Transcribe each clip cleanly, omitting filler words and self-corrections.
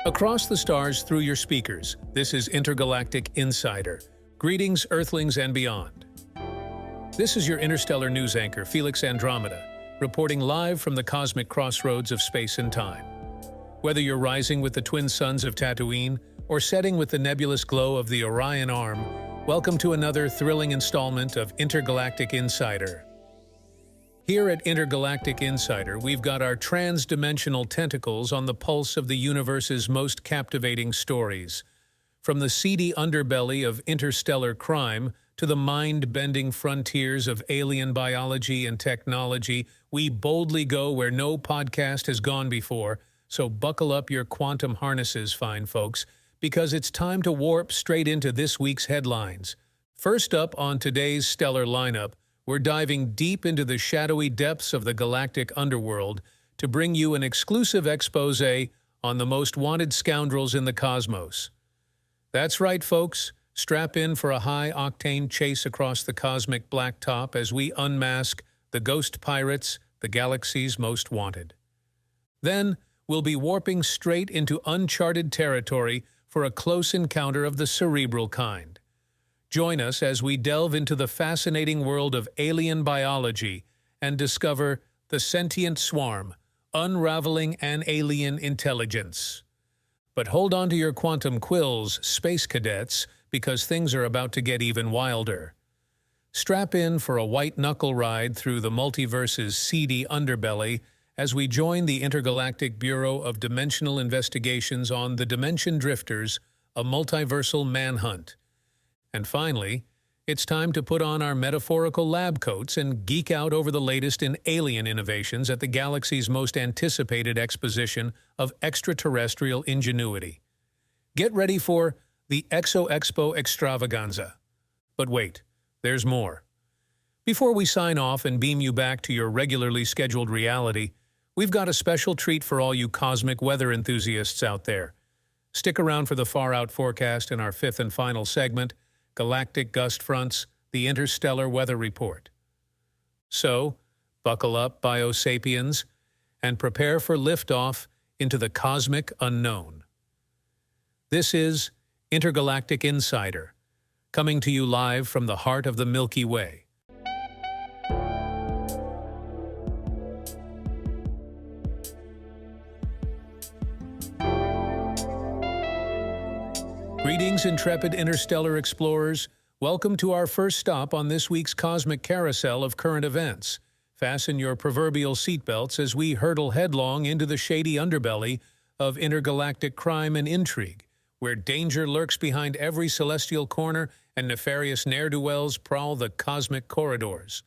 Across the stars through your speakers, this is Intergalactic Insider. Greetings, Earthlings and beyond. This is your interstellar news anchor, Felix Andromeda, reporting live from the cosmic crossroads of space and time. Whether you're rising with the twin suns of Tatooine or setting with the nebulous glow of the Orion Arm, welcome to another thrilling installment of Intergalactic Insider. Here at Intergalactic Insider, we've got our trans-dimensional tentacles on the pulse of the universe's most captivating stories. From the seedy underbelly of interstellar crime to the mind-bending frontiers of alien biology and technology, we boldly go where no podcast has gone before, so buckle up your quantum harnesses, fine folks, because it's time to warp straight into this week's headlines. First up on today's stellar lineup, we're diving deep into the shadowy depths of the galactic underworld to bring you an exclusive expose on the most wanted scoundrels in the cosmos. That's right, folks. Strap in for a high-octane chase across the cosmic blacktop as we unmask the ghost pirates, the galaxy's most wanted. Then, we'll be warping straight into uncharted territory for a close encounter of the cerebral kind. Join us as we delve into the fascinating world of alien biology and discover the Sentient Swarm, unraveling an alien intelligence. But hold on to your quantum quills, space cadets, because things are about to get even wilder. Strap in for a white-knuckle ride through the multiverse's seedy underbelly as we join the Intergalactic Bureau of Dimensional Investigations on the Dimension Drifters, a multiversal manhunt. And finally, it's time to put on our metaphorical lab coats and geek out over the latest in alien innovations at the galaxy's most anticipated exposition of extraterrestrial ingenuity. Get ready for the ExoExpo Extravaganza. But wait, there's more. Before we sign off and beam you back to your regularly scheduled reality, we've got a special treat for all you cosmic weather enthusiasts out there. Stick around for the far-out forecast in our fifth and final segment, Galactic Gust Fronts, the Interstellar Weather Report. So, buckle up, Biosapiens, and prepare for liftoff into the cosmic unknown. This is Intergalactic Insider, coming to you live from the heart of the Milky Way. Greetings, intrepid interstellar explorers. Welcome to our first stop on this week's cosmic carousel of current events. Fasten your proverbial seatbelts as we hurtle headlong into the shady underbelly of intergalactic crime and intrigue, where danger lurks behind every celestial corner and nefarious ne'er-do-wells prowl the cosmic corridors.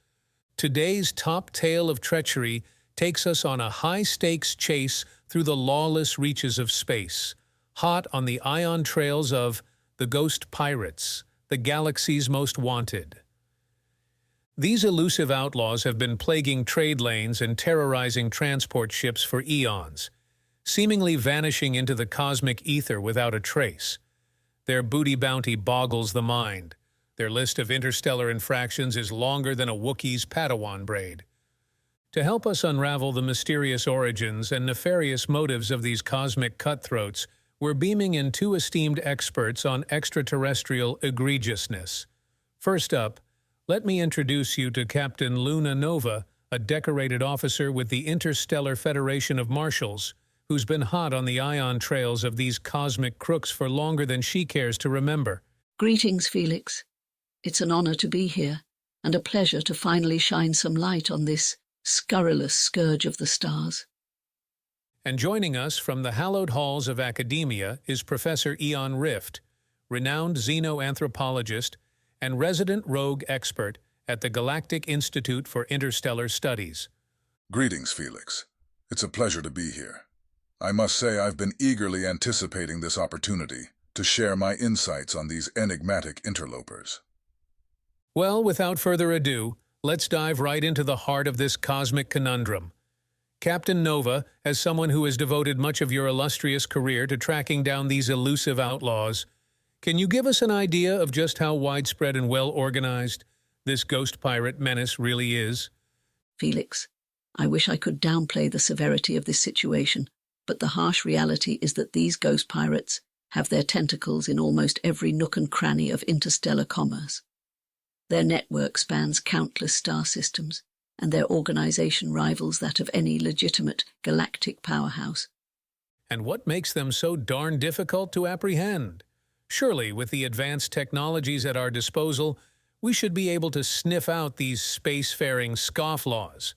Today's top tale of treachery takes us on a high-stakes chase through the lawless reaches of space, hot on the ion trails of the ghost pirates, the galaxy's most wanted. These elusive outlaws have been plaguing trade lanes and terrorizing transport ships for eons, seemingly vanishing into the cosmic ether without a trace. Their booty bounty boggles the mind. Their list of interstellar infractions is longer than a Wookiee's Padawan braid. To help us unravel the mysterious origins and nefarious motives of these cosmic cutthroats, we're beaming in two esteemed experts on extraterrestrial egregiousness. First up, let me introduce you to Captain Luna Nova, a decorated officer with the Interstellar Federation of Marshals, who's been hot on the ion trails of these cosmic crooks for longer than she cares to remember. Greetings, Felix. It's an honor to be here, and a pleasure to finally shine some light on this scurrilous scourge of the stars. And joining us from the hallowed halls of academia is Professor Eon Rift, renowned xenoanthropologist and resident rogue expert at the Galactic Institute for Interstellar Studies. Greetings, Felix. It's a pleasure to be here. I must say I've been eagerly anticipating this opportunity to share my insights on these enigmatic interlopers. Well, without further ado, let's dive right into the heart of this cosmic conundrum. Captain Nova, as someone who has devoted much of your illustrious career to tracking down these elusive outlaws, can you give us an idea of just how widespread and well-organized this ghost pirate menace really is? Felix, I wish I could downplay the severity of this situation, But the harsh reality is that these ghost pirates have their tentacles in almost every nook and cranny of interstellar commerce. Their network spans countless star systems, and their organization rivals that of any legitimate galactic powerhouse. And what makes them so darn difficult to apprehend? Surely, with the advanced technologies at our disposal, we should be able to sniff out these spacefaring scofflaws.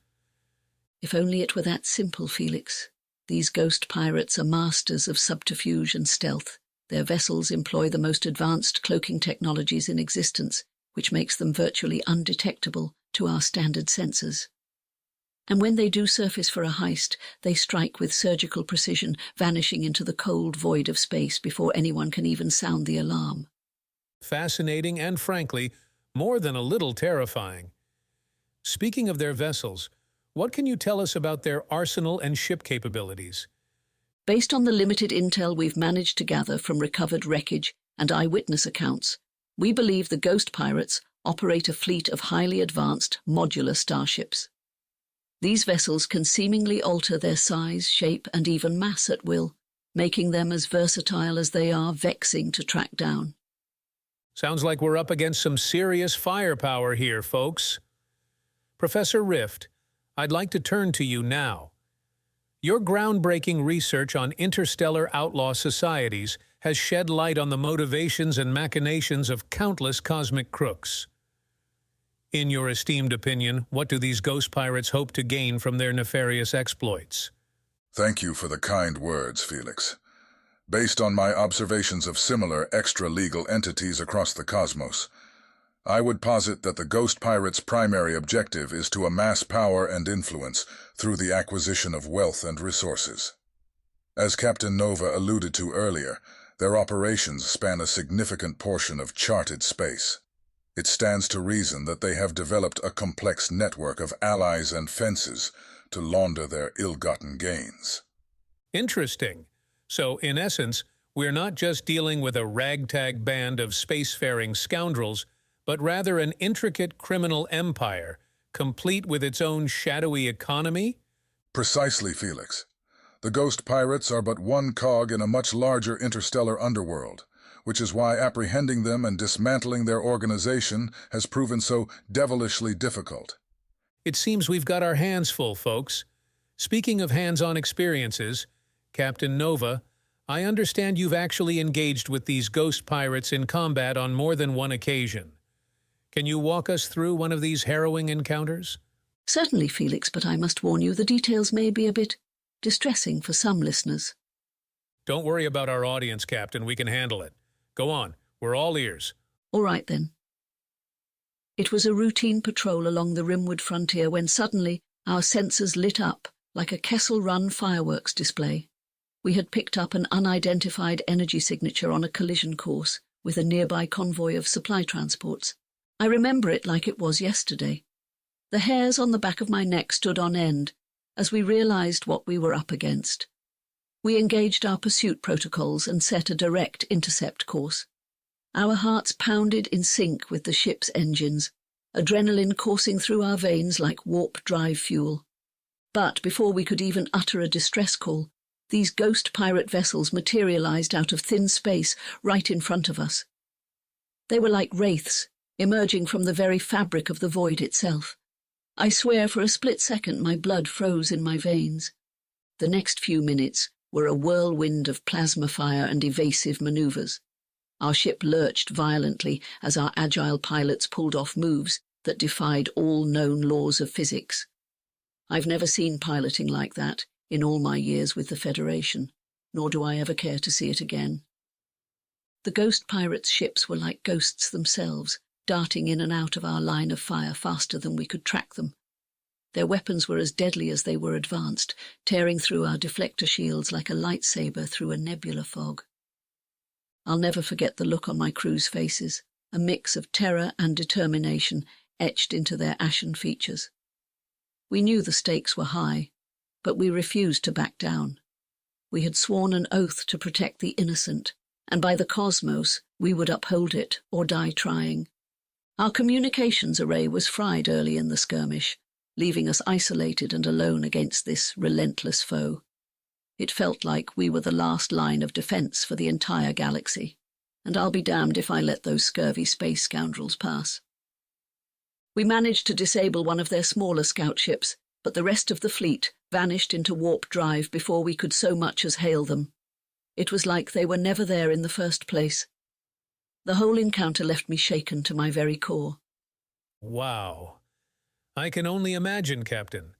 If only it were that simple, Felix. These ghost pirates are masters of subterfuge and stealth. Their vessels employ the most advanced cloaking technologies in existence, which makes them virtually undetectable to our standard sensors. And when they do surface for a heist, they strike with surgical precision, vanishing into the cold void of space before anyone can even sound the alarm. Fascinating and, frankly, more than a little terrifying. Speaking of their vessels, what can you tell us about their arsenal and ship capabilities? Based on the limited intel we've managed to gather from recovered wreckage and eyewitness accounts, we believe the ghost pirates operate a fleet of highly advanced modular starships. These vessels can seemingly alter their size, shape, and even mass at will, making them as versatile as they are vexing to track down. Sounds like we're up against some serious firepower here, folks. Professor Rift, I'd like to turn to you now. Your groundbreaking research on interstellar outlaw societies has shed light on the motivations and machinations of countless cosmic crooks. In your esteemed opinion, what do these ghost pirates hope to gain from their nefarious exploits? Thank you for the kind words, Felix. Based on my observations of similar extra-legal entities across the cosmos, I would posit that the ghost pirates' primary objective is to amass power and influence through the acquisition of wealth and resources. As Captain Nova alluded to earlier, their operations span a significant portion of charted space. It stands to reason that they have developed a complex network of allies and fences to launder their ill-gotten gains. Interesting. So, in essence, we're not just dealing with a ragtag band of spacefaring scoundrels, but rather an intricate criminal empire, complete with its own shadowy economy? Precisely, Felix. The ghost pirates are but one cog in a much larger interstellar underworld, which is why apprehending them and dismantling their organization has proven so devilishly difficult. It seems we've got our hands full, folks. Speaking of hands-on experiences, Captain Nova, I understand you've actually engaged with these ghost pirates in combat on more than one occasion. Can you walk us through one of these harrowing encounters? Certainly, Felix, but I must warn you, the details may be a bit distressing for some listeners. Don't worry about our audience, Captain. We can handle it. Go on. We're all ears. All right, then. It was a routine patrol along the rimward frontier when suddenly our sensors lit up like a Kessel Run fireworks display. We had picked up an unidentified energy signature on a collision course with a nearby convoy of supply transports. I remember it like it was yesterday. The hairs on the back of my neck stood on end as we realized what we were up against. We engaged our pursuit protocols and set a direct intercept course. Our hearts pounded in sync with the ship's engines, adrenaline coursing through our veins like warp drive fuel. But before we could even utter a distress call, these ghost pirate vessels materialized out of thin space right in front of us. They were like wraiths, emerging from the very fabric of the void itself. I swear for a split second my blood froze in my veins. The next few minutes were a whirlwind of plasma fire and evasive maneuvers. Our ship lurched violently as our agile pilots pulled off moves that defied all known laws of physics. I've never seen piloting like that in all my years with the Federation, nor do I ever care to see it again. The ghost pirates' ships were like ghosts themselves, darting in and out of our line of fire faster than we could track them. Their weapons were as deadly as they were advanced, tearing through our deflector shields like a lightsaber through a nebula fog. I'll never forget the look on my crew's faces, a mix of terror and determination etched into their ashen features. We knew the stakes were high, but we refused to back down. We had sworn an oath to protect the innocent, and by the cosmos we would uphold it or die trying. Our communications array was fried early in the skirmish, leaving us isolated and alone against this relentless foe. It felt like we were the last line of defense for the entire galaxy, and I'll be damned if I let those scurvy space scoundrels pass. We managed to disable one of their smaller scout ships, but the rest of the fleet vanished into warp drive before we could so much as hail them. It was like they were never there in the first place. The whole encounter left me shaken to my very core. Wow. I can only imagine, Captain.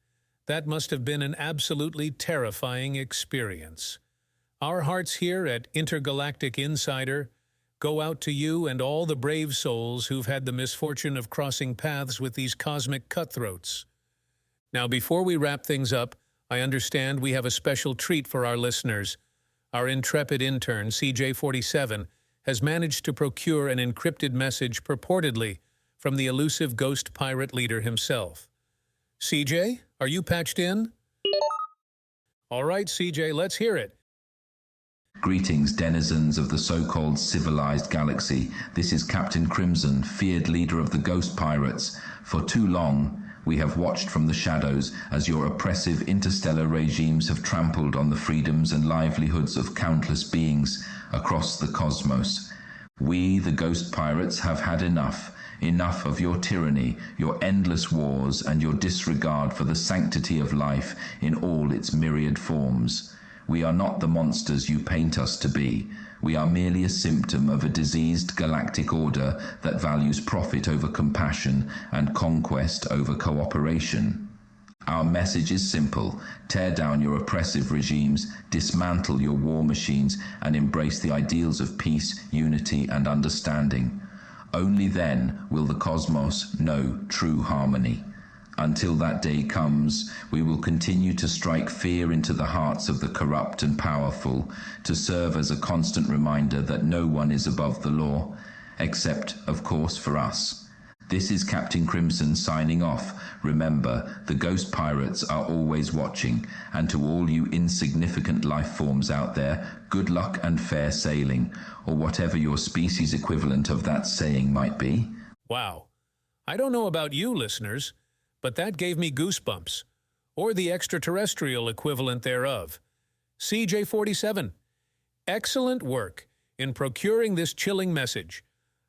That must have been an absolutely terrifying experience. Our hearts here at Intergalactic Insider go out to you and all the brave souls who've had the misfortune of crossing paths with these cosmic cutthroats. Now, before we wrap things up, I understand we have a special treat for our listeners. Our intrepid intern, CJ47, has managed to procure an encrypted message purportedly from the elusive ghost pirate leader himself. CJ, are you patched in? All right, CJ, let's hear it. Greetings, denizens of the so-called civilized galaxy. This is Captain Crimson, feared leader of the Ghost Pirates. For too long, we have watched from the shadows as your oppressive interstellar regimes have trampled on the freedoms and livelihoods of countless beings across the cosmos. We, the Ghost Pirates, have had enough. Enough of your tyranny, your endless wars, and your disregard for the sanctity of life in all its myriad forms. We are not the monsters you paint us to be. We are merely a symptom of a diseased galactic order that values profit over compassion and conquest over cooperation. Our message is simple: tear down your oppressive regimes, dismantle your war machines, and embrace the ideals of peace, unity, and understanding. Only then will the cosmos know true harmony. Until that day comes, we will continue to strike fear into the hearts of the corrupt and powerful, to serve as a constant reminder that no one is above the law, except, of course, for us. This is Captain Crimson signing off. Remember, the Ghost Pirates are always watching, and to all you insignificant life forms out there, good luck and fair sailing, or whatever your species equivalent of that saying might be. Wow. I don't know about you, listeners, but that gave me goosebumps, or the extraterrestrial equivalent thereof. CJ47, excellent work in procuring this chilling message.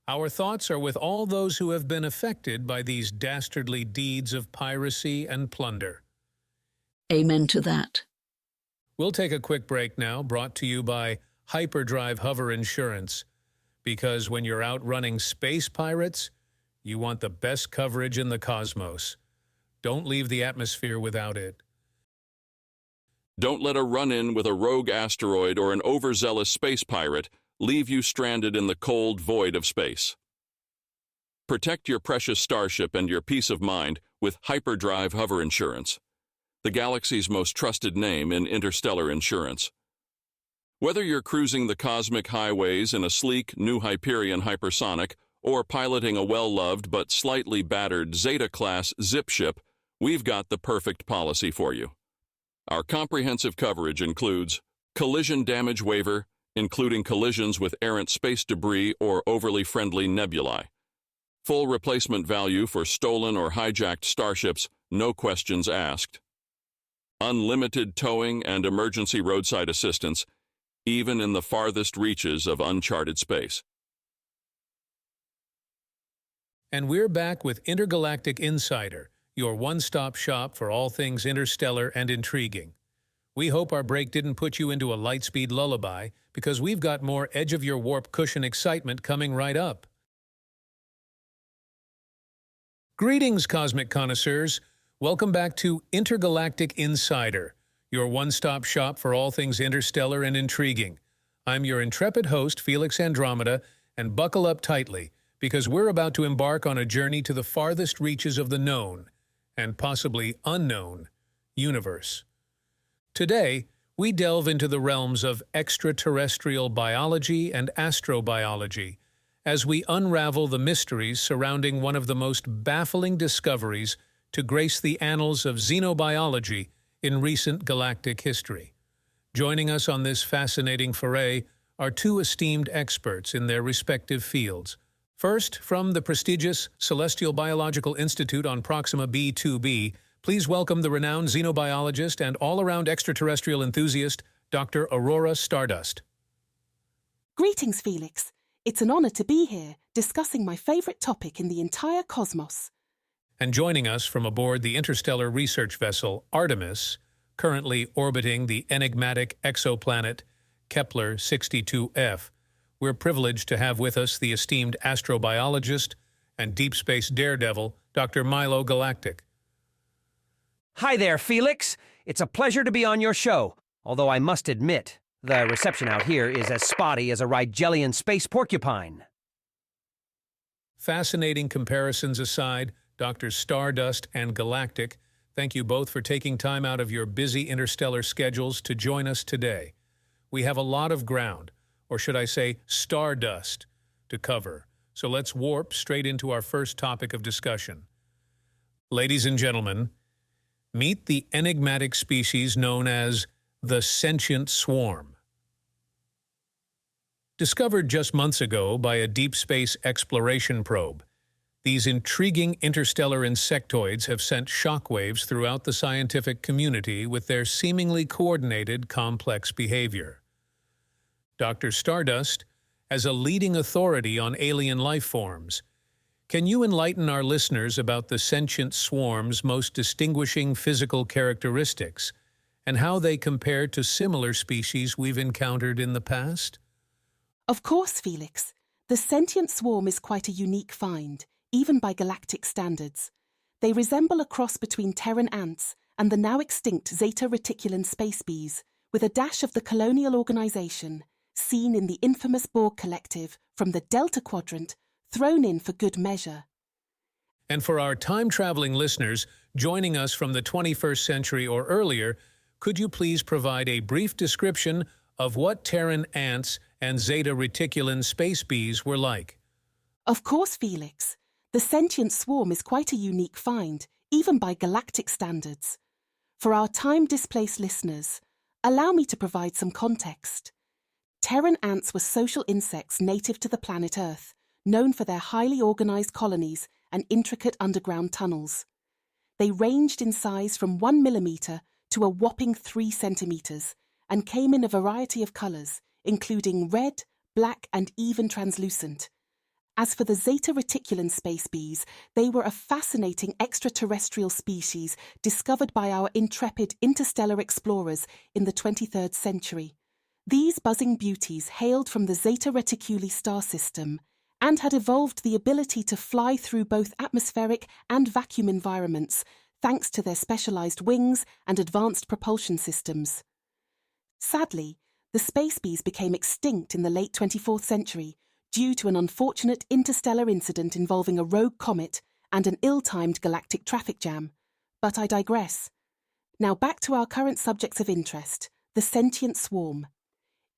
Our thoughts are with all those who have been affected by these dastardly deeds of piracy and plunder. Amen to that. We'll take a quick break now, brought to you by Hyperdrive Hover Insurance, because when you're out running space pirates, you want the best coverage in the cosmos. Don't leave the atmosphere without it. Don't let a run-in with a rogue asteroid or an overzealous space pirate leave you stranded in the cold void of space. Protect your precious starship and your peace of mind with Hyperdrive Hover Insurance, the galaxy's most trusted name in interstellar insurance. Whether you're cruising the cosmic highways in a sleek, new Hyperion hypersonic or piloting a well-loved but slightly battered Zeta-class zip ship, we've got the perfect policy for you. Our comprehensive coverage includes collision damage waiver, including collisions with errant space debris or overly friendly nebulae. Full replacement value for stolen or hijacked starships, no questions asked. Unlimited towing and emergency roadside assistance, even in the farthest reaches of uncharted space. And we're back with Intergalactic Insider, your one-stop shop for all things interstellar and intriguing. We hope our break didn't put you into a lightspeed lullaby, because we've got more edge-of-your-warp cushion excitement coming right up. Greetings, cosmic connoisseurs. Welcome back to Intergalactic Insider, your one-stop shop for all things interstellar and intriguing. I'm your intrepid host, Felix Andromeda, and buckle up tightly, because we're about to embark on a journey to the farthest reaches of the known, and possibly unknown, universe. Today, we delve into the realms of extraterrestrial biology and astrobiology as we unravel the mysteries surrounding one of the most baffling discoveries to grace the annals of xenobiology in recent galactic history. Joining us on this fascinating foray are two esteemed experts in their respective fields. First, from the prestigious Celestial Biological Institute on Proxima B2b, please welcome the renowned xenobiologist and all-around extraterrestrial enthusiast, Dr. Aurora Stardust. Greetings, Felix. It's an honor to be here, discussing my favorite topic in the entire cosmos. And joining us from aboard the interstellar research vessel Artemis, currently orbiting the enigmatic exoplanet Kepler-62f, we're privileged to have with us the esteemed astrobiologist and deep space daredevil, Dr. Milo Galactic. Hi there, Felix. It's a pleasure to be on your show, although I must admit, the reception out here is as spotty as a Rigelian space porcupine. Fascinating comparisons aside, Dr. Stardust and Galactic, thank you both for taking time out of your busy interstellar schedules to join us today. We have a lot of ground, or should I say stardust, to cover, so let's warp straight into our first topic of discussion. Ladies and gentlemen, meet the enigmatic species known as the Sentient Swarm. Discovered just months ago by a deep space exploration probe, these intriguing interstellar insectoids have sent shockwaves throughout the scientific community with their seemingly coordinated, complex behavior. Dr. Stardust, as a leading authority on alien life forms, can you enlighten our listeners about the Sentient Swarm's most distinguishing physical characteristics and how they compare to similar species we've encountered in the past? Of course, Felix. The Sentient Swarm is quite a unique find, even by galactic standards. They resemble a cross between Terran ants and the now extinct Zeta Reticulans space bees, with a dash of the colonial organization, seen in the infamous Borg collective from the Delta Quadrant, thrown in for good measure. And for our time-traveling listeners joining us from the 21st century or earlier, could you please provide a brief description of what Terran ants and Zeta Reticulan space bees were like? Of course, Felix. The Sentient Swarm is quite a unique find, even by galactic standards. For our time-displaced listeners, allow me to provide some context. Terran ants were social insects native to the planet Earth, known for their highly organized colonies and intricate underground tunnels. They ranged in size from 1 millimeter to a whopping 3 centimeters and came in a variety of colors, including red, black, and even translucent. As for the Zeta Reticulan space bees, they were a fascinating extraterrestrial species discovered by our intrepid interstellar explorers in the 23rd century. These buzzing beauties hailed from the Zeta Reticuli star system and had evolved the ability to fly through both atmospheric and vacuum environments thanks to their specialized wings and advanced propulsion systems. Sadly, the space bees became extinct in the late 24th century due to an unfortunate interstellar incident involving a rogue comet and an ill-timed galactic traffic jam. But I digress. Now back to our current subjects of interest, the Sentient Swarm.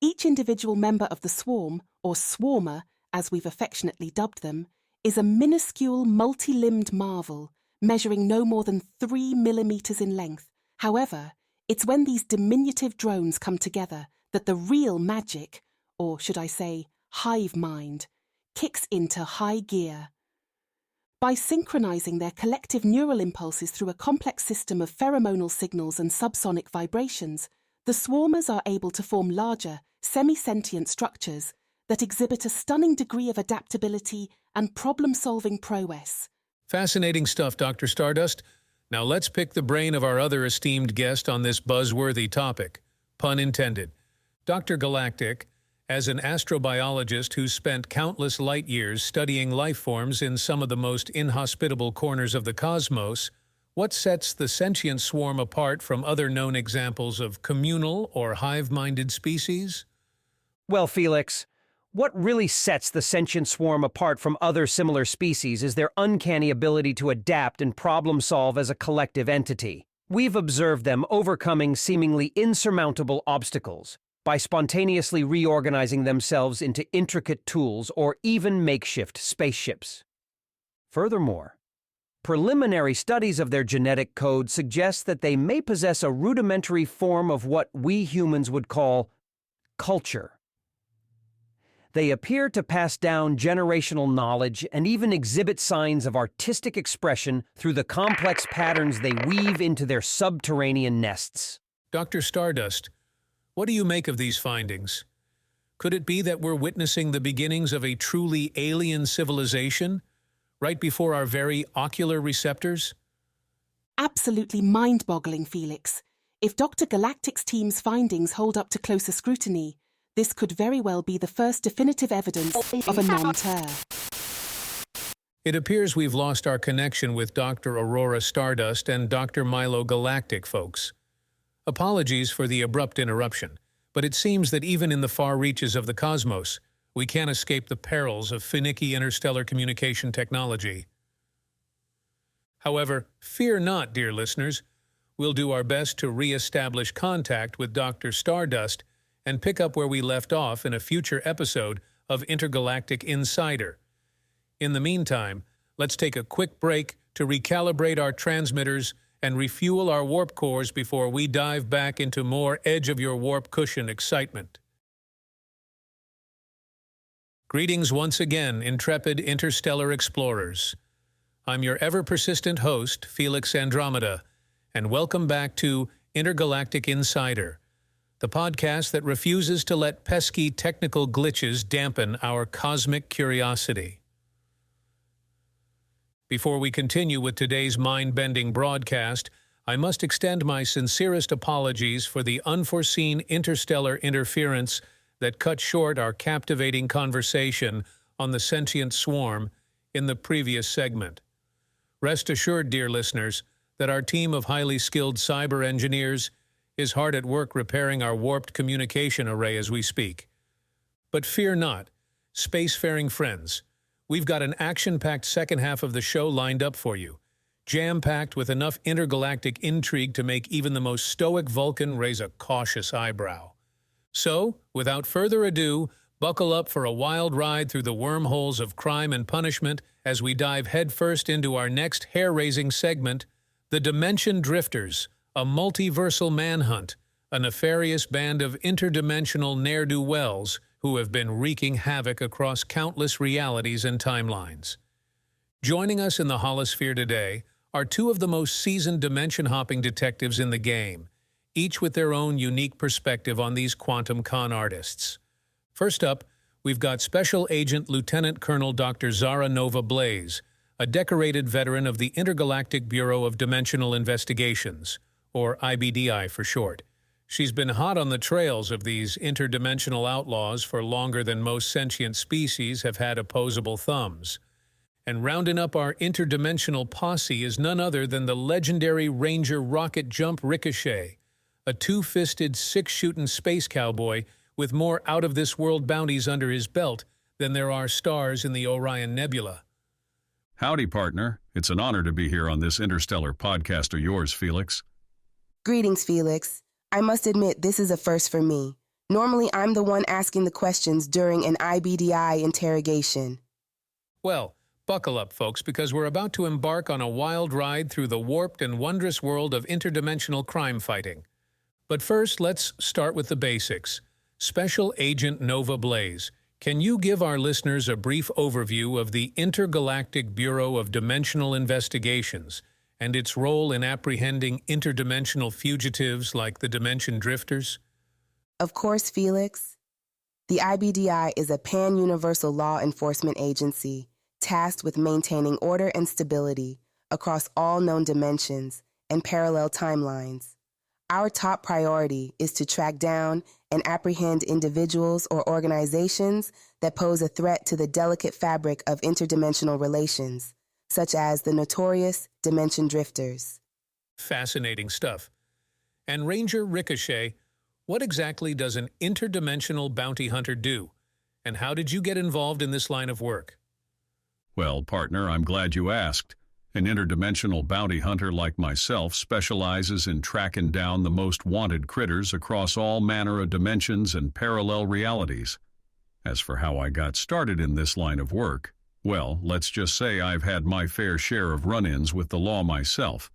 Each individual member of the swarm, or swarmer, as we've affectionately dubbed them, is a minuscule, multi-limbed marvel, measuring no more than 3 millimeters in length. However, it's when these diminutive drones come together that the real magic, or should I say, hive mind, kicks into high gear. By synchronizing their collective neural impulses through a complex system of pheromonal signals and subsonic vibrations, the swarmers are able to form larger, semi-sentient structures that exhibit a stunning degree of adaptability and problem-solving prowess. Fascinating stuff, Dr. Stardust. Now let's pick the brain of our other esteemed guest on this buzzworthy topic. Pun intended. Dr. Galactic, as an astrobiologist who's spent countless light years studying life forms in some of the most inhospitable corners of the cosmos, what sets the Sentient Swarm apart from other known examples of communal or hive-minded species? Well, Felix, what really sets the Sentient Swarm apart from other similar species is their uncanny ability to adapt and problem-solve as a collective entity. We've observed them overcoming seemingly insurmountable obstacles by spontaneously reorganizing themselves into intricate tools or even makeshift spaceships. Furthermore, preliminary studies of their genetic code suggest that they may possess a rudimentary form of what we humans would call culture. They appear to pass down generational knowledge and even exhibit signs of artistic expression through the complex patterns they weave into their subterranean nests. Dr. Stardust, What do you make of these findings? Could it be that we're witnessing the beginnings of a truly alien civilization, right before our very ocular receptors? Absolutely mind-boggling, Felix. If Dr. Galactic's team's findings hold up to closer scrutiny, this could very well be the first definitive evidence of a non-terror. It appears we've lost our connection with Dr. Aurora Stardust and Dr. Milo Galactic, folks. Apologies for the abrupt interruption, but it seems that even in the far reaches of the cosmos, we can't escape the perils of finicky interstellar communication technology. However, fear not, dear listeners. We'll do our best to re-establish contact with Dr. Stardust and pick up where we left off in a future episode of Intergalactic Insider. In the meantime, let's take a quick break to recalibrate our transmitters and refuel our warp cores before we dive back into more edge-of-your-warp cushion excitement. Greetings once again, intrepid interstellar explorers. I'm your ever-persistent host, Felix Andromeda, and welcome back to Intergalactic Insider, the podcast that refuses to let pesky technical glitches dampen our cosmic curiosity. Before we continue with today's mind-bending broadcast, I must extend my sincerest apologies for the unforeseen interstellar interference that cut short our captivating conversation on the Sentient Swarm in the previous segment. Rest assured, dear listeners, that our team of highly skilled cyber engineers is hard at work repairing our warped communication array as we speak. But fear not, spacefaring friends. We've got an action-packed second half of the show lined up for you, jam-packed with enough intergalactic intrigue to make even the most stoic Vulcan raise a cautious eyebrow. So, without further ado, buckle up for a wild ride through the wormholes of crime and punishment as we dive headfirst into our next hair-raising segment, The Dimension Drifters, a multiversal manhunt, a nefarious band of interdimensional ne'er-do-wells who have been wreaking havoc across countless realities and timelines. Joining us in the holosphere today are two of the most seasoned dimension-hopping detectives in the game, each with their own unique perspective on these quantum con artists. First up, we've got Special Agent Lieutenant Colonel Dr. Zara Nova Blaze, a decorated veteran of the Intergalactic Bureau of Dimensional Investigations, or IBDI for short. She's been hot on the trails of these interdimensional outlaws for longer than most sentient species have had opposable thumbs. And rounding up our interdimensional posse is none other than the legendary Ranger Rocket Jump Ricochet, a two-fisted, six-shooting space cowboy with more out-of-this-world bounties under his belt than there are stars in the Orion Nebula. Howdy, partner. It's an honor to be here on this interstellar podcast of yours, Felix. Greetings, Felix. I must admit this is a first for me. Normally, I'm the one asking the questions during an IBDI interrogation. Well, buckle up, folks, because we're about to embark on a wild ride through the warped and wondrous world of interdimensional crime fighting. But first, let's start with the basics. Special Agent Nova Blaze, can you give our listeners a brief overview of the Intergalactic Bureau of Dimensional Investigations and its role in apprehending interdimensional fugitives like the Dimension Drifters? Of course, Felix. The IBDI is a pan-universal law enforcement agency tasked with maintaining order and stability across all known dimensions and parallel timelines. Our top priority is to track down and apprehend individuals or organizations that pose a threat to the delicate fabric of interdimensional relations, such as the notorious Dimension Drifters. Fascinating stuff. And Ranger Ricochet, what exactly does an interdimensional bounty hunter do? And how did you get involved in this line of work? Well, partner, I'm glad you asked. An interdimensional bounty hunter like myself specializes in tracking down the most wanted critters across all manner of dimensions and parallel realities. As for how I got started in this line of work, well, let's just say I've had my fair share of run-ins with the law myself,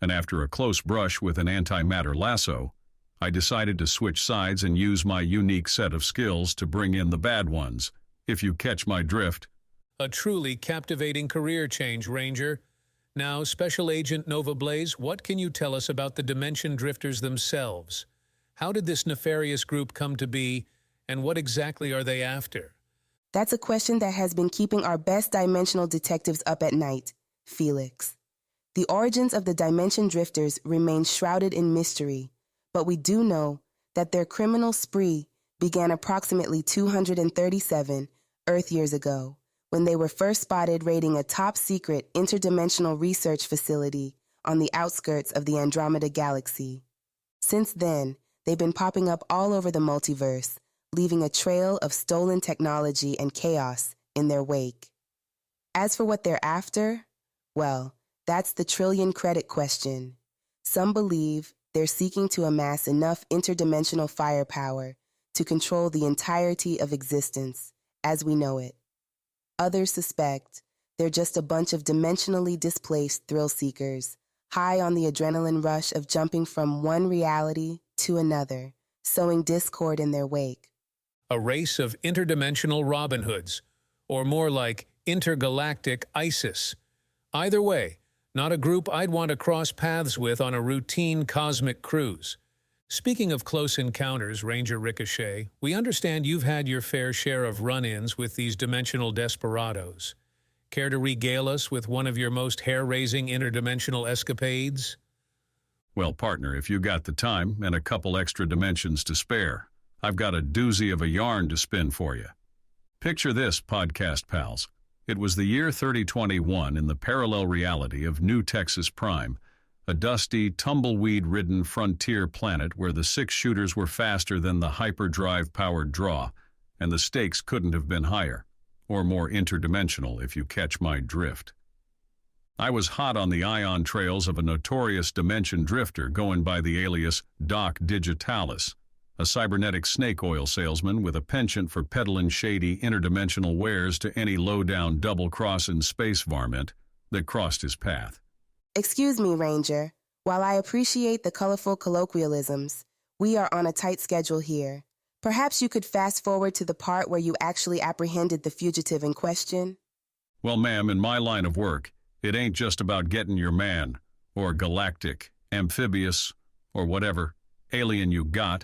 and after a close brush with an antimatter lasso, I decided to switch sides and use my unique set of skills to bring in the bad ones, if you catch my drift. A truly captivating career change, Ranger. Now, Special Agent Nova Blaze, what can you tell us about the Dimension Drifters themselves? How did this nefarious group come to be, and what exactly are they after? That's a question that has been keeping our best dimensional detectives up at night, Felix. The origins of the Dimension Drifters remain shrouded in mystery, but we do know that their criminal spree began approximately 237 Earth years ago, when they were first spotted raiding a top-secret interdimensional research facility on the outskirts of the Andromeda Galaxy. Since then, they've been popping up all over the multiverse, leaving a trail of stolen technology and chaos in their wake. As for what they're after, well, that's the trillion-credit question. Some believe they're seeking to amass enough interdimensional firepower to control the entirety of existence as we know it. Others suspect they're just a bunch of dimensionally displaced thrill-seekers, high on the adrenaline rush of jumping from one reality to another, sowing discord in their wake. A race of interdimensional Robin Hoods, or more like intergalactic ISIS. Either way, not a group I'd want to cross paths with on a routine cosmic cruise. Speaking of close encounters, Ranger Ricochet, we understand you've had your fair share of run-ins with these dimensional desperados. Care to regale us with one of your most hair-raising interdimensional escapades? Well, partner, if you got the time and a couple extra dimensions to spare, I've got a doozy of a yarn to spin for you. Picture this, podcast pals. It was the year 3021 in the parallel reality of New Texas Prime, a dusty, tumbleweed-ridden frontier planet where the six-shooters were faster than the hyperdrive-powered draw, and the stakes couldn't have been higher, or more interdimensional if you catch my drift. I was hot on the ion trails of a notorious dimension drifter going by the alias Doc Digitalis, a cybernetic snake oil salesman with a penchant for peddling shady interdimensional wares to any low-down double-crossing space varmint that crossed his path. Excuse me, Ranger. While I appreciate the colorful colloquialisms, we are on a tight schedule here. Perhaps you could fast forward to the part where you actually apprehended the fugitive in question? Well, ma'am, in my line of work, it ain't just about getting your man, or galactic, amphibious, or whatever alien you got.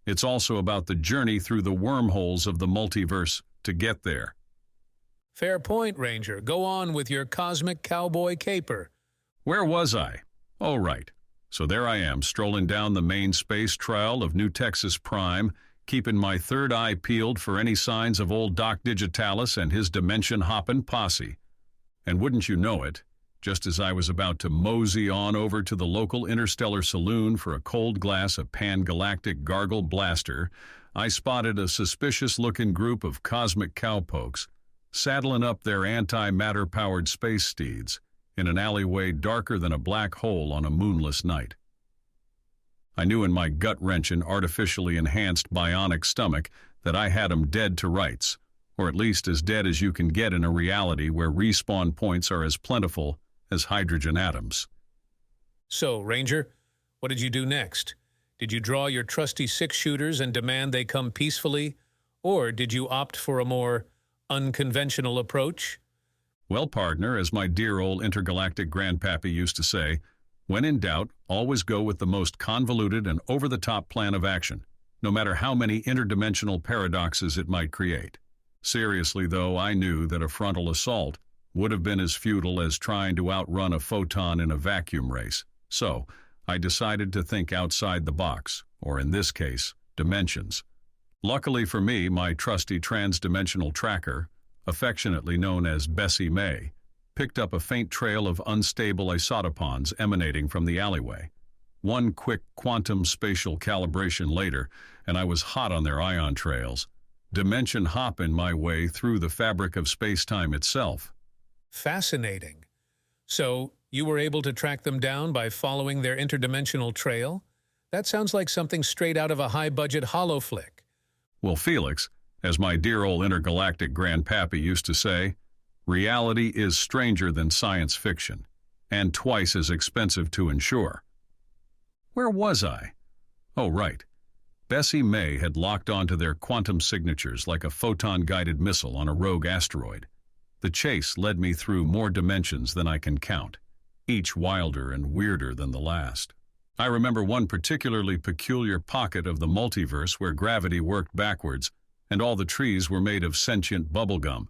It's also about the journey through the wormholes of the multiverse to get there. Fair point, Ranger. Go on with your cosmic cowboy caper. Where was I? Oh, right. So there I am, strolling down the main space trail of New Texas Prime, keeping my third eye peeled for any signs of old Doc Digitalis and his dimension-hopping posse. And wouldn't you know it, just as I was about to mosey on over to the local Interstellar saloon for a cold glass of pan-galactic gargle blaster, I spotted a suspicious-looking group of cosmic cowpokes saddling up their anti-matter-powered space steeds in an alleyway darker than a black hole on a moonless night. I knew in my gut-wrenching, artificially enhanced bionic stomach that I had 'em dead to rights, or at least as dead as you can get in a reality where respawn points are as plentiful as hydrogen atoms. So, Ranger, what did you do next? Did you draw your trusty six-shooters and demand they come peacefully, or did you opt for a more unconventional approach? Well, partner, as my dear old intergalactic grandpappy used to say, when in doubt, always go with the most convoluted and over-the-top plan of action, no matter how many interdimensional paradoxes it might create. Seriously, though, I knew that a frontal assault would have been as futile as trying to outrun a photon in a vacuum race. So, I decided to think outside the box, or in this case, dimensions. Luckily for me, my trusty trans-dimensional tracker, affectionately known as Bessie May, picked up a faint trail of unstable isotopons emanating from the alleyway. One quick quantum spatial calibration later, and I was hot on their ion trails, dimension hopping my way through the fabric of space-time itself. Fascinating. So, you were able to track them down by following their interdimensional trail? That sounds like something straight out of a high-budget holo flick. Well, Felix, as my dear old intergalactic grandpappy used to say, reality is stranger than science fiction, and twice as expensive to insure. Where was I? Oh, right. Bessie May had locked onto their quantum signatures like a photon-guided missile on a rogue asteroid. The chase led me through more dimensions than I can count, each wilder and weirder than the last. I remember one particularly peculiar pocket of the multiverse where gravity worked backwards, and all the trees were made of sentient bubblegum.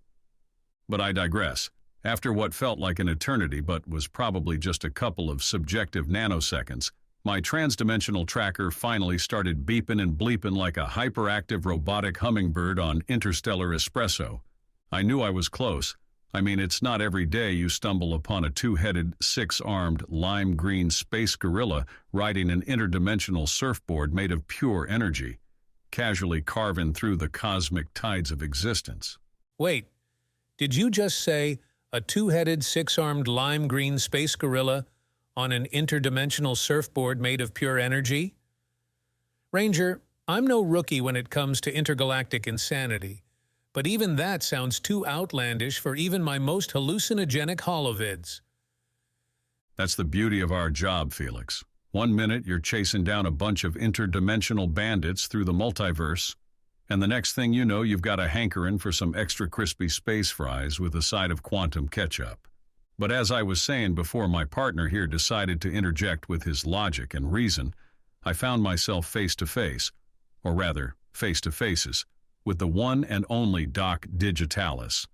But I digress. After what felt like an eternity but was probably just a couple of subjective nanoseconds, my transdimensional tracker finally started beeping and bleeping like a hyperactive robotic hummingbird on Interstellar Espresso. I knew I was close. I mean, it's not every day you stumble upon a two-headed, six-armed, lime-green space gorilla riding an interdimensional surfboard made of pure energy, casually carving through the cosmic tides of existence. Wait, did you just say a two-headed, six-armed, lime-green space gorilla on an interdimensional surfboard made of pure energy? Ranger, I'm no rookie when it comes to intergalactic insanity, but even that sounds too outlandish for even my most hallucinogenic holovids. That's the beauty of our job, Felix. 1 minute you're chasing down a bunch of interdimensional bandits through the multiverse, and the next thing you know you've got a hankering for some extra crispy space fries with a side of quantum ketchup. But as I was saying before my partner here decided to interject with his logic and reason, I found myself face to face, or rather, face to faces, with the one and only Doc Digitalis.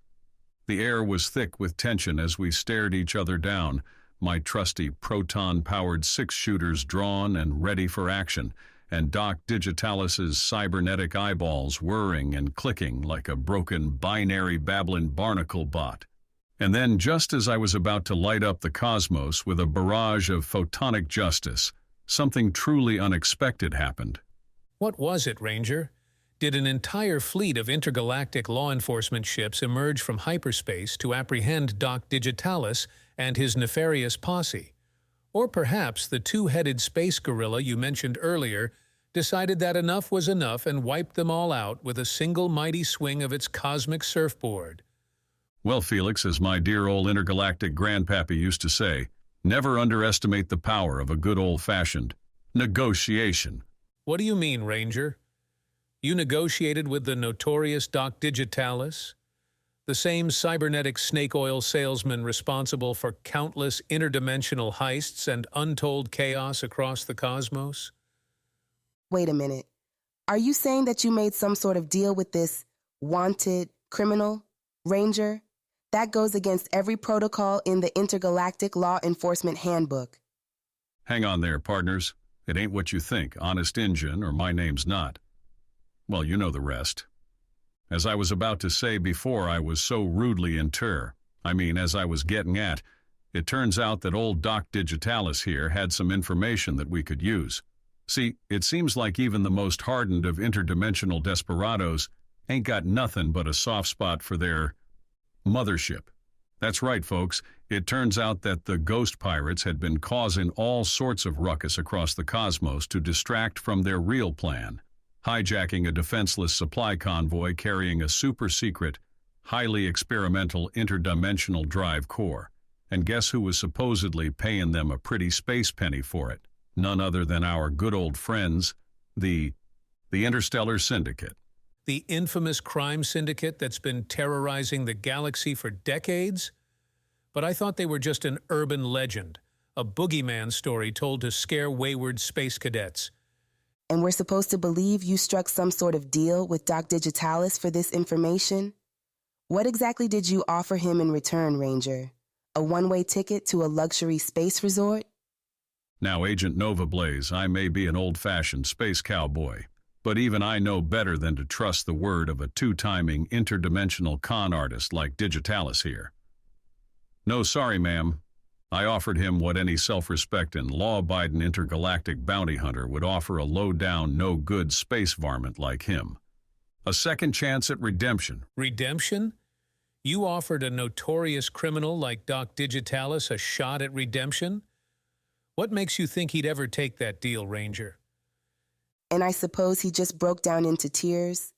The air was thick with tension as we stared each other down, my trusty proton-powered six-shooters drawn and ready for action, and Doc Digitalis's cybernetic eyeballs whirring and clicking like a broken binary babbling barnacle bot. And then, just as I was about to light up the cosmos with a barrage of photonic justice, something truly unexpected happened. What was it, Ranger? Did an entire fleet of intergalactic law enforcement ships emerge from hyperspace to apprehend Doc Digitalis and his nefarious posse? Or perhaps the two-headed space gorilla you mentioned earlier decided that enough was enough and wiped them all out with a single mighty swing of its cosmic surfboard? Well, Felix, as my dear old intergalactic grandpappy used to say, never underestimate the power of a good old-fashioned negotiation. What do you mean, Ranger? You negotiated with the notorious Doc Digitalis? The same cybernetic snake oil salesman responsible for countless interdimensional heists and untold chaos across the cosmos? Wait a minute. Are you saying that you made some sort of deal with this wanted criminal, Ranger? That goes against every protocol in the Intergalactic Law Enforcement Handbook. Hang on there, partners. It ain't what you think, Honest Injun, or my name's not. Well, you know the rest. As I was about to say before I was so rudely as I was getting at, it turns out that old Doc Digitalis here had some information that we could use. See, it seems like even the most hardened of interdimensional desperados ain't got nothing but a soft spot for their mothership. That's right, folks. It turns out that the ghost pirates had been causing all sorts of ruckus across the cosmos to distract from their real plan, hijacking a defenseless supply convoy carrying a super-secret, highly experimental interdimensional drive core. And guess who was supposedly paying them a pretty space penny for it? None other than our good old friends, the Interstellar Syndicate. The infamous crime syndicate that's been terrorizing the galaxy for decades? But I thought they were just an urban legend, a boogeyman story told to scare wayward space cadets. And we're supposed to believe you struck some sort of deal with Doc Digitalis for this information? What exactly did you offer him in return, Ranger? A one-way ticket to a luxury space resort? Now, Agent Nova Blaze, I may be an old-fashioned space cowboy, but even I know better than to trust the word of a two-timing interdimensional con artist like Digitalis here. No, sorry, ma'am. I offered him what any self-respecting, law-abiding intergalactic bounty hunter would offer a low-down, no-good space varmint like him. A second chance at redemption. Redemption? You offered a notorious criminal like Doc Digitalis a shot at redemption? What makes you think he'd ever take that deal, Ranger? And I suppose he just broke down into tears,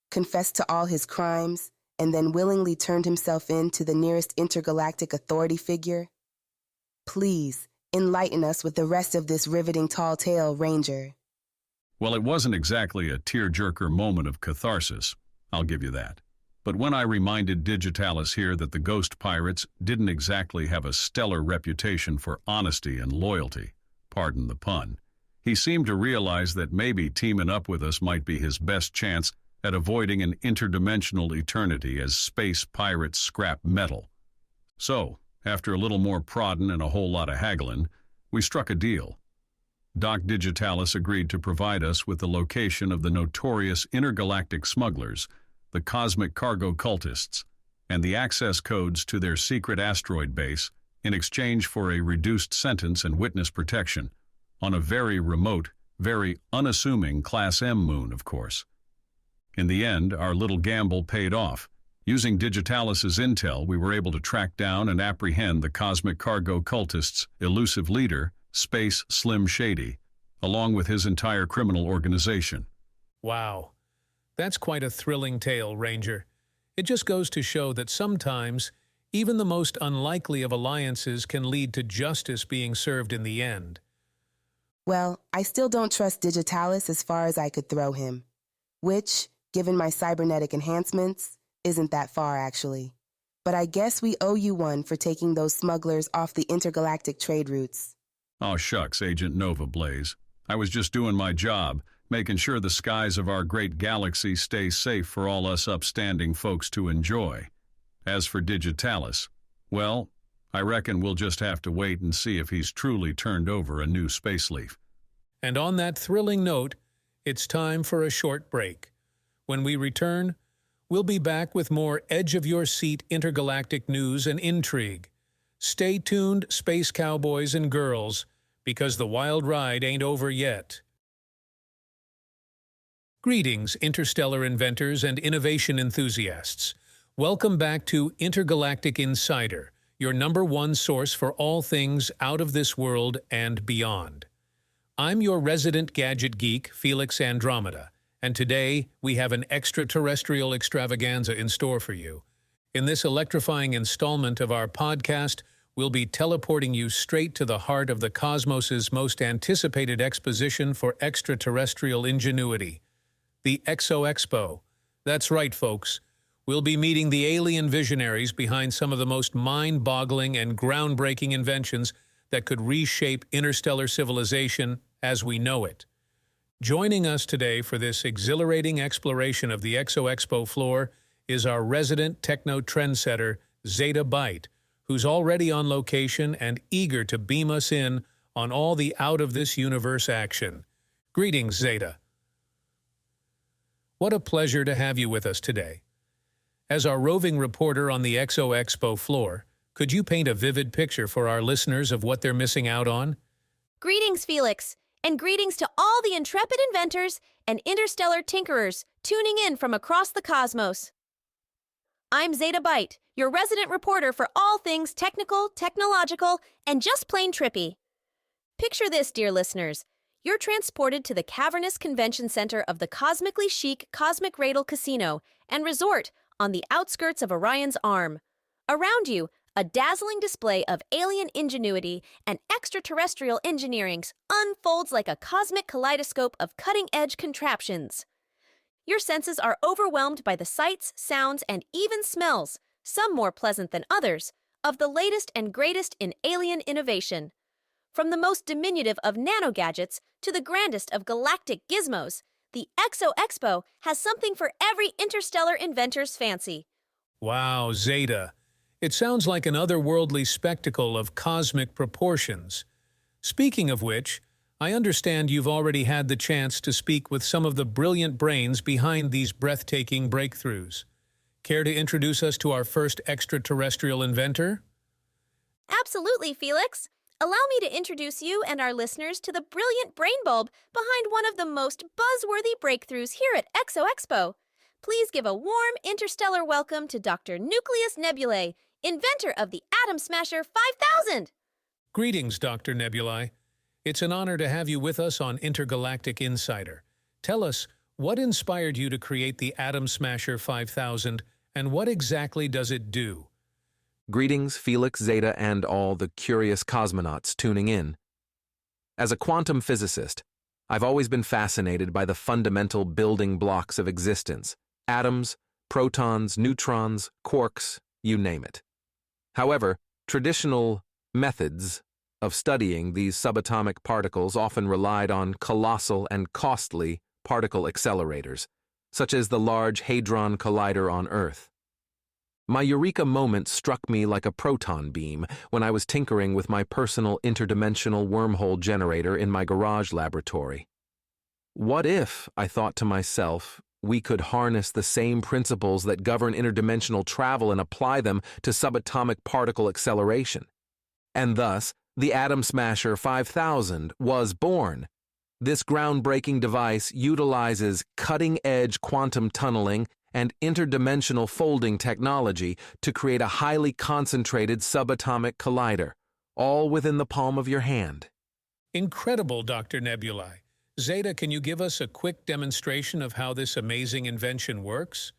confessed to all his crimes, and then willingly turned himself in to the nearest intergalactic authority figure? Please, enlighten us with the rest of this riveting tall tale, Ranger. Well, it wasn't exactly a tear-jerker moment of catharsis, I'll give you that. But when I reminded Digitalis here that the ghost pirates didn't exactly have a stellar reputation for honesty and loyalty, pardon the pun, He seemed to realize that maybe teaming up with us might be his best chance at avoiding an interdimensional eternity as space pirates scrap metal. So, after a little more prodding and a whole lot of haggling, we struck a deal. Doc Digitalis agreed to provide us with the location of the notorious intergalactic smugglers, the cosmic cargo cultists, and the access codes to their secret asteroid base in exchange for a reduced sentence and witness protection on a very remote, very unassuming Class M moon, of course. In the end, our little gamble paid off. Using Digitalis's intel, we were able to track down and apprehend the cosmic cargo cultists' elusive leader, Space Slim Shady, along with his entire criminal organization. Wow. That's quite a thrilling tale, Ranger. It just goes to show that sometimes, even the most unlikely of alliances can lead to justice being served in the end. Well, I still don't trust Digitalis as far as I could throw him. Which, given my cybernetic enhancements, isn't that far, actually. But I guess we owe you one for taking those smugglers off the intergalactic trade routes. Oh shucks, Agent Nova Blaze. I was just doing my job, making sure the skies of our great galaxy stay safe for all us upstanding folks to enjoy. As for Digitalis, well, I reckon we'll just have to wait and see if he's truly turned over a new space leaf. And on that thrilling note, it's time for a short break. When we return, we'll be back with more edge-of-your-seat intergalactic news and intrigue. Stay tuned, space cowboys and girls, because the wild ride ain't over yet. Greetings, interstellar inventors and innovation enthusiasts. Welcome back to Intergalactic Insider, your #1 source for all things out of this world and beyond. I'm your resident gadget geek, Felix Andromeda, and today we have an extraterrestrial extravaganza in store for you. In this electrifying installment of our podcast, we'll be teleporting you straight to the heart of the cosmos's most anticipated exposition for extraterrestrial ingenuity, the ExoExpo. That's right, folks. We'll be meeting the alien visionaries behind some of the most mind-boggling and groundbreaking inventions that could reshape interstellar civilization as we know it. Joining us today for this exhilarating exploration of the ExoExpo floor is our resident techno-trendsetter, Zeta Byte, who's already on location and eager to beam us in on all the out-of-this-universe action. Greetings, Zeta. What a pleasure to have you with us today. As our roving reporter on the ExoExpo floor, could you paint a vivid picture for our listeners of what they're missing out on? Greetings, Felix, and greetings to all the intrepid inventors and interstellar tinkerers tuning in from across the cosmos. I'm Zeta Byte, your resident reporter for all things technical, technological, and just plain trippy. Picture this, dear listeners. You're transported to the cavernous convention center of the cosmically chic Cosmic Radle Casino and Resort on the outskirts of Orion's Arm. Around you, a dazzling display of alien ingenuity and extraterrestrial engineering unfolds like a cosmic kaleidoscope of cutting-edge contraptions. Your senses are overwhelmed by the sights, sounds, and even smells, some more pleasant than others, of the latest and greatest in alien innovation. From the most diminutive of nano-gadgets to the grandest of galactic gizmos, the ExoExpo has something for every interstellar inventor's fancy. Wow, Zeta. It sounds like an otherworldly spectacle of cosmic proportions. Speaking of which, I understand you've already had the chance to speak with some of the brilliant brains behind these breathtaking breakthroughs. Care to introduce us to our first extraterrestrial inventor? Absolutely, Felix. Allow me to introduce you and our listeners to the brilliant brain bulb behind one of the most buzzworthy breakthroughs here at ExoExpo. Please give a warm interstellar welcome to Dr. Nucleus Nebulae, inventor of the Atom Smasher 5000. Greetings, Dr. Nebulae. It's an honor to have you with us on Intergalactic Insider. Tell us, what inspired you to create the Atom Smasher 5000, and what exactly does it do? Greetings, Felix, Zeta, and all the curious cosmonauts tuning in. As a quantum physicist, I've always been fascinated by the fundamental building blocks of existence: atoms, protons, neutrons, quarks, you name it. However, traditional methods of studying these subatomic particles often relied on colossal and costly particle accelerators, such as the Large Hadron Collider on Earth. My eureka moment struck me like a proton beam when I was tinkering with my personal interdimensional wormhole generator in my garage laboratory. What if, I thought to myself, we could harness the same principles that govern interdimensional travel and apply them to subatomic particle acceleration? And thus, the Atom Smasher 5000 was born. This groundbreaking device utilizes cutting-edge quantum tunneling and interdimensional folding technology to create a highly concentrated subatomic collider, all within the palm of your hand. Incredible, Dr. Nebulae. Zeta, can you give us a quick demonstration of how this amazing invention works?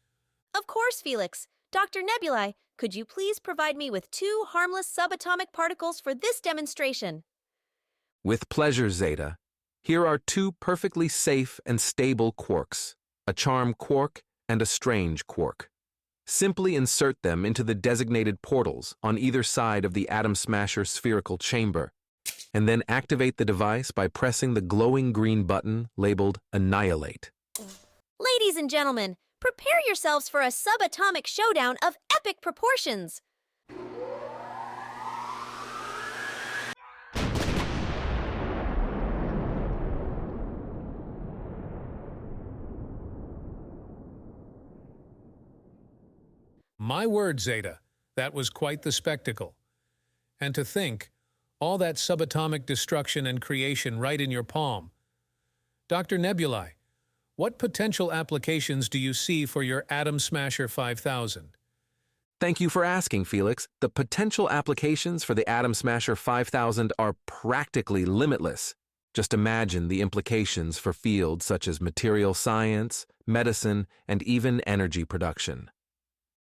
Of course, Felix. Dr. Nebulae, could you please provide me with 2 harmless subatomic particles for this demonstration? With pleasure, Zeta. Here are 2 perfectly safe and stable quarks, a charm quark and a strange quark. Simply insert them into the designated portals on either side of the Atom Smasher spherical chamber, and then activate the device by pressing the glowing green button labeled Annihilate. Ladies and gentlemen, prepare yourselves for a subatomic showdown of epic proportions. My word, Zeta, that was quite the spectacle. And to think, all that subatomic destruction and creation right in your palm. Dr. Nebulae, what potential applications do you see for your Atom Smasher 5000? Thank you for asking, Felix. The potential applications for the Atom Smasher 5000 are practically limitless. Just imagine the implications for fields such as material science, medicine, and even energy production.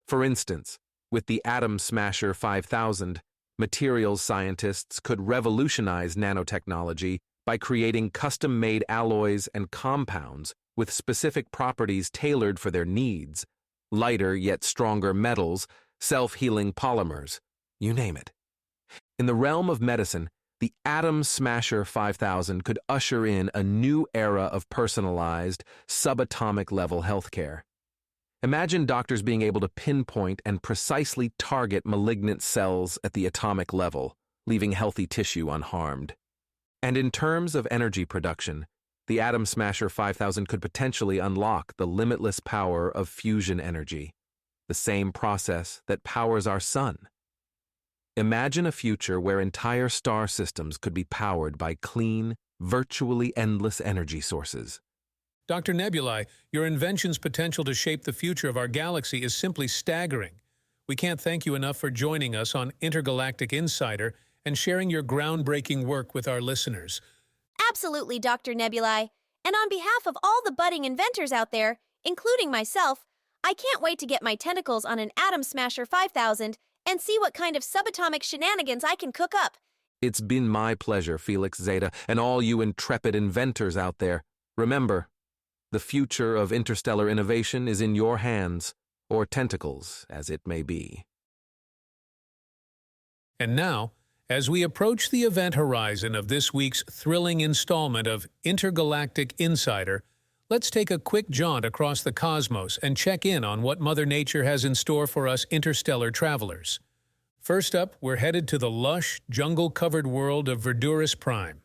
For instance, with the Atom Smasher 5000, materials scientists could revolutionize nanotechnology by creating custom-made alloys and compounds with specific properties tailored for their needs, lighter yet stronger metals, self-healing polymers, you name it. In the realm of medicine, the Atom Smasher 5000 could usher in a new era of personalized, subatomic-level healthcare. Imagine doctors being able to pinpoint and precisely target malignant cells at the atomic level, leaving healthy tissue unharmed. And in terms of energy production, the Atom Smasher 5000 could potentially unlock the limitless power of fusion energy, the same process that powers our sun. Imagine a future where entire star systems could be powered by clean, virtually endless energy sources. Dr. Nebulae, your invention's potential to shape the future of our galaxy is simply staggering. We can't thank you enough for joining us on Intergalactic Insider and sharing your groundbreaking work with our listeners. Absolutely, Dr. Nebulae. And on behalf of all the budding inventors out there, including myself, I can't wait to get my tentacles on an Atom Smasher 5000 and see what kind of subatomic shenanigans I can cook up. It's been my pleasure, Felix, Zeta, and all you intrepid inventors out there. Remember, the future of interstellar innovation is in your hands, or tentacles, as it may be. And now, as we approach the event horizon of this week's thrilling installment of Intergalactic Insider, let's take a quick jaunt across the cosmos and check in on what Mother Nature has in store for us interstellar travelers. First up, we're headed to the lush, jungle-covered world of Verdurus Prime.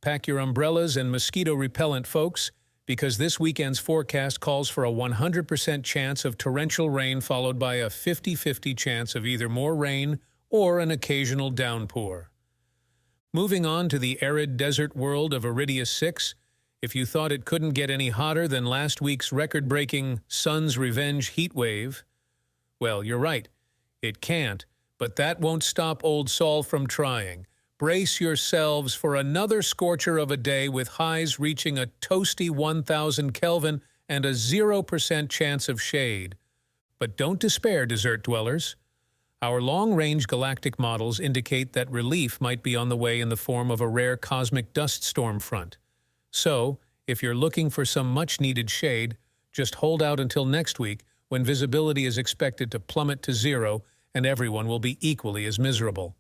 Pack your umbrellas and mosquito repellent, folks, because this weekend's forecast calls for a 100% chance of torrential rain followed by a 50-50 chance of either more rain or an occasional downpour. Moving on to the arid desert world of Iridius 6, if you thought it couldn't get any hotter than last week's record-breaking Sun's Revenge heat wave, well, you're right, it can't, but that won't stop old Sol from trying. Brace yourselves for another scorcher of a day with highs reaching a toasty 1,000 Kelvin and a 0% chance of shade. But don't despair, desert dwellers. Our long-range galactic models indicate that relief might be on the way in the form of a rare cosmic dust storm front. So, if you're looking for some much-needed shade, just hold out until next week when visibility is expected to plummet to 0 and everyone will be equally as miserable.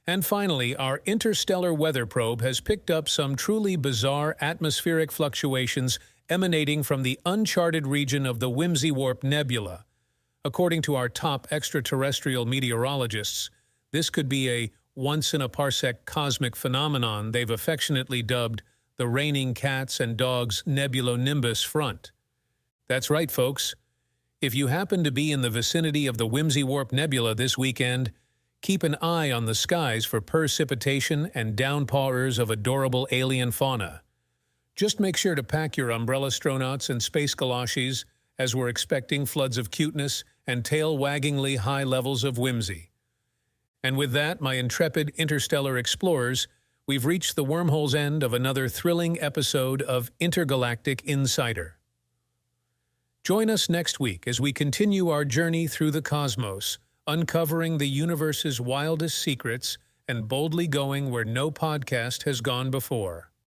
And finally, our Interstellar Weather Probe has picked up some truly bizarre atmospheric fluctuations emanating from the uncharted region of the Whimsy Warp Nebula. According to our top extraterrestrial meteorologists, this could be a once-in-a-parsec cosmic phenomenon they've affectionately dubbed the raining cats and dogs nebulonimbus front. That's right, folks. If you happen to be in the vicinity of the Whimsy Warp Nebula this weekend, keep an eye on the skies for precipitation and downpours of adorable alien fauna. Just make sure to pack your umbrella astronauts and space galoshes, as we're expecting floods of cuteness and tail-waggingly high levels of whimsy. And with that, my intrepid interstellar explorers, we've reached the wormhole's end of another thrilling episode of Intergalactic Insider. Join us next week as we continue our journey through the cosmos, uncovering the universe's wildest secrets and boldly going where no podcast has gone before.